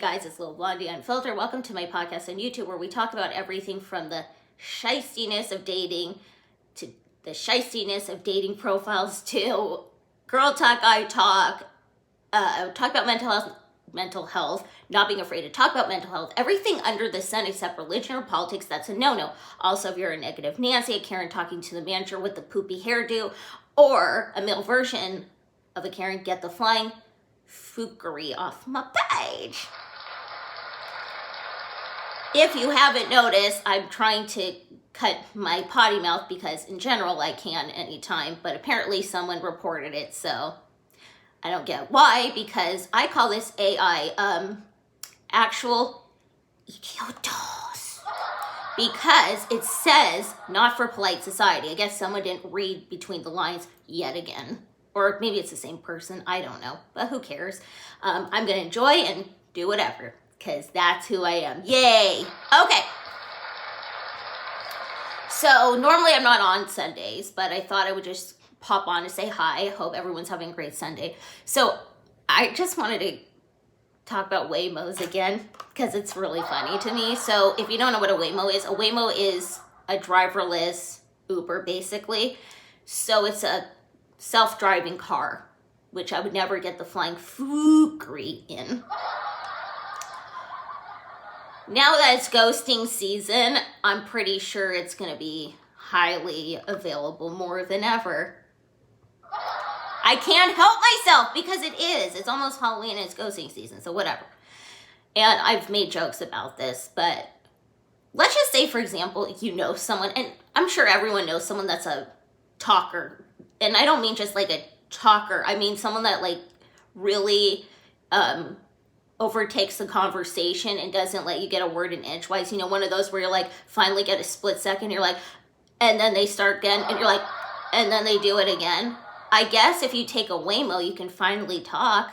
Guys, it's Lil Blondie Unfiltered. Welcome to my podcast on YouTube where we talk about everything from the shystiness of dating to the shystiness of dating profiles to girl talk, guy talk, talk about mental health, not being afraid to talk about mental health, everything under the sun except religion or politics, that's a no-no. Also, if you're a negative Nancy, a Karen talking to the manager with the poopy hairdo, or a male version of a Karen, get the flying fuckery off my page. If you haven't noticed, I'm trying to cut my potty mouth because in general I can anytime, but apparently someone reported it, so I don't get why, because I call this AI actual idiotos, because it says not for polite society. I guess someone didn't read between the lines yet again, or maybe it's the same person, I don't know, but who cares. I'm gonna enjoy and do whatever, because that's who I am. Yay! Okay. So normally I'm not on Sundays, but I thought I would just pop on to say hi. I hope everyone's having a great Sunday. So I just wanted to talk about Waymos again, because it's really funny to me. So if you don't know what a Waymo is a driverless Uber, basically. So it's a self-driving car, which I would never get the flying fuckery in. Now that it's ghosting season, I'm pretty sure it's going to be highly available more than ever. I can't help myself because it is. It's almost Halloween and it's ghosting season, so whatever. And I've made jokes about this, but let's just say, for example, you know someone, and I'm sure everyone knows someone that's a talker. And I don't mean just like a talker. I mean someone that like really overtakes the conversation and doesn't let you get a word in edgewise. You know, one of those where you're like, finally get a split second, you're like, and then they start again, and you're like, and then they do it again. I guess if you take a Waymo, you can finally talk.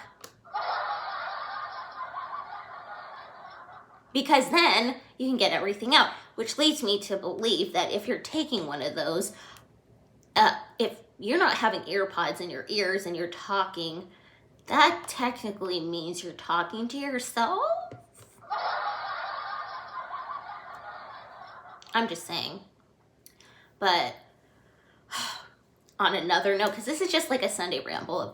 Because then you can get everything out, which leads me to believe that if you're taking one of those, if you're not having earpods in your ears and you're talking, that technically means you're talking to yourself? I'm just saying. But on another note, because this is just like a Sunday ramble of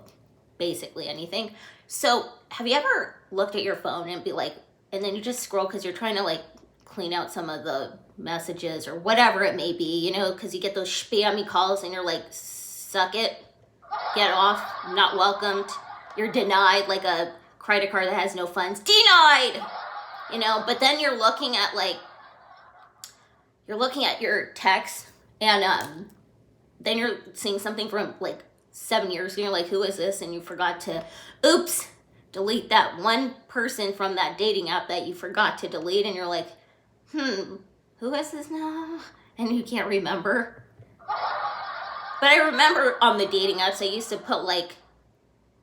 basically anything. So have you ever looked at your phone and be like, and then you just scroll because you're trying to like clean out some of the messages or whatever it may be, you know, because you get those spammy calls and you're like, suck it, get off, not welcomed. You're denied, like a credit card that has no funds. Denied! You know, but then you're looking at your text, and then you're seeing something from like 7 years, and you're like, who is this? And you forgot to, delete that one person from that dating app that you forgot to delete, and you're like, who is this now? And you can't remember. But I remember on the dating apps, I used to put like,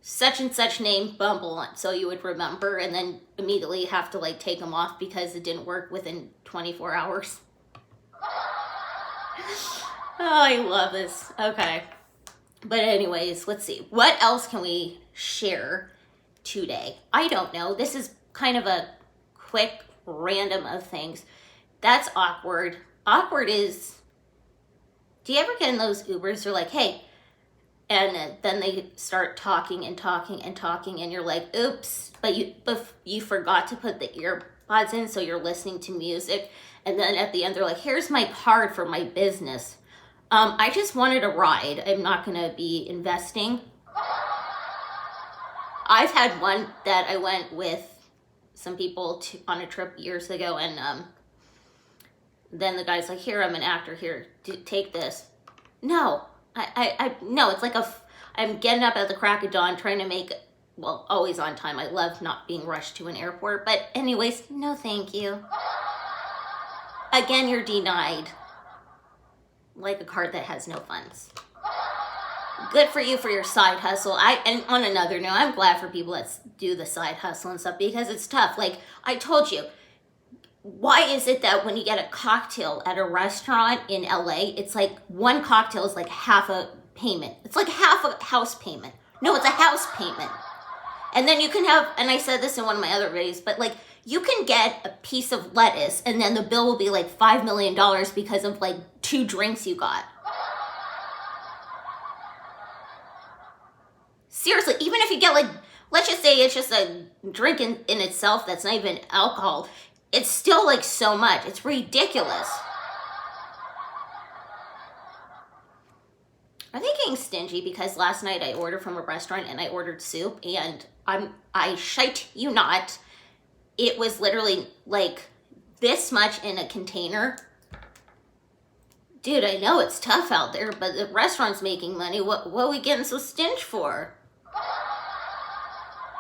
such and such name Bumble on, so you would remember, and then immediately have to like take them off because it didn't work within 24 hours. Oh, I love this. Okay. But anyways, let's see. What else can we share today? I don't know. This is kind of a quick random of things. That's awkward. Awkward is, do you ever get in those Ubers? They're like, hey, and then they start talking and talking and talking, and you're like, oops, but you forgot to put the earpods in, so you're listening to music, and then at the end they're like, here's my card for my business. I just wanted a ride. I'm not gonna be investing. I've had one that I went with some people on a trip years ago, and then the guy's like, here, I'm an actor, here, take this. No. No, it's like I'm getting up at the crack of dawn trying to make, well, always on time. I love not being rushed to an airport. But anyways, no thank you. Again, you're denied. Like a card that has no funds. Good for you for your side hustle. And on another note, I'm glad for people that do the side hustle and stuff because it's tough. Like I told you, why is it that when you get a cocktail at a restaurant in LA, it's like one cocktail is like half a payment? It's like half a house payment. No, it's a house payment. And then you can have, and I said this in one of my other videos, but like you can get a piece of lettuce and then the bill will be like $5 million because of like 2 drinks you got. Seriously, even if you get like, let's just say it's just a drink in itself that's not even alcohol, it's still like so much. It's ridiculous. Are they getting stingy? Because last night I ordered from a restaurant and I ordered soup and I shite you not. It was literally like this much in a container. Dude, I know it's tough out there, but the restaurant's making money. What are we getting so stingy for?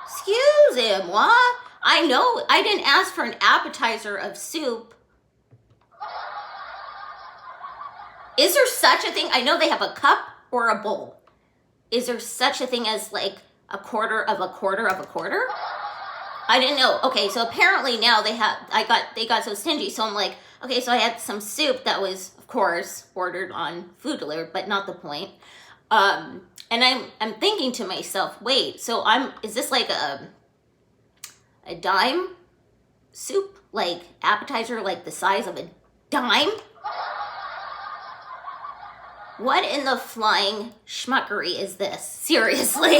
Excuse him, what? I know I didn't ask for an appetizer of soup. Is there such a thing? I know they have a cup or a bowl. Is there such a thing as like a quarter of a quarter of a quarter? I didn't know. Okay, so apparently now they got so stingy. So I'm like, okay, so I had some soup that was, of course, ordered on food delivered, but not the point. And I'm thinking to myself, wait, so is this like a dime soup, like appetizer, like the size of a dime? What in the flying schmuckery is this? Seriously.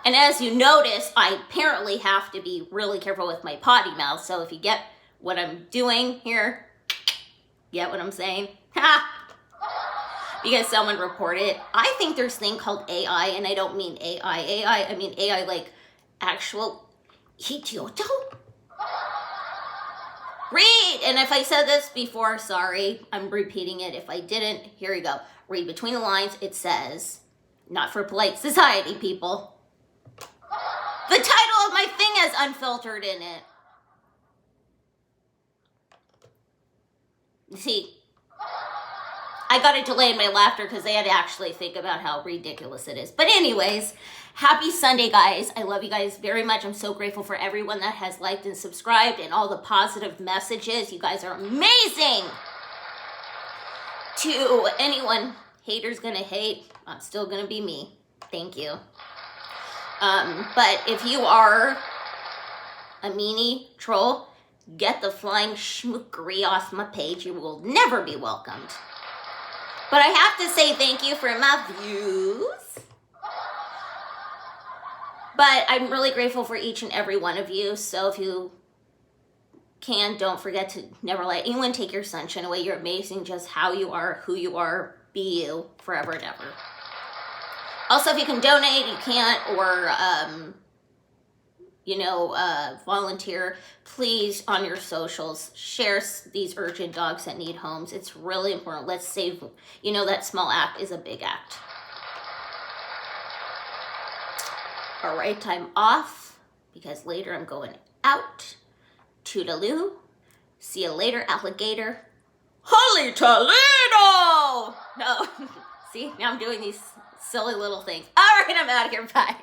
And as you notice, I apparently have to be really careful with my potty mouth. So if you get what I'm doing here, get what I'm saying? Ha! Because someone reported, I think there's a thing called AI, and I don't mean AI. I mean AI like actual idioto. Read! And if I said this before, sorry, I'm repeating it. If I didn't, here you go. Read between the lines. It says, not for polite society, people. The title of my thing has unfiltered in it. See, I got a delay in my laughter because I had to actually think about how ridiculous it is. But anyways, happy Sunday, guys. I love you guys very much. I'm so grateful for everyone that has liked and subscribed and all the positive messages. You guys are amazing. To anyone, haters gonna hate, I'm still gonna be me. Thank you. But if you are a meanie troll, get the flying schmookery off my page. You will never be welcomed. But I have to say thank you for my views. But I'm really grateful for each and every one of you. So if you can, don't forget to never let anyone take your sunshine away. You're amazing just how you are, who you are. Be you forever and ever. Also, if you can donate, you can't, or, volunteer, please, on your socials, share these urgent dogs that need homes. It's really important. Let's save, that small act is a big act. All right, time off, because later I'm going out. Toodaloo. See you later, alligator. Holy Toledo! No. See, now I'm doing these silly little things. All right, I'm out of here. Bye.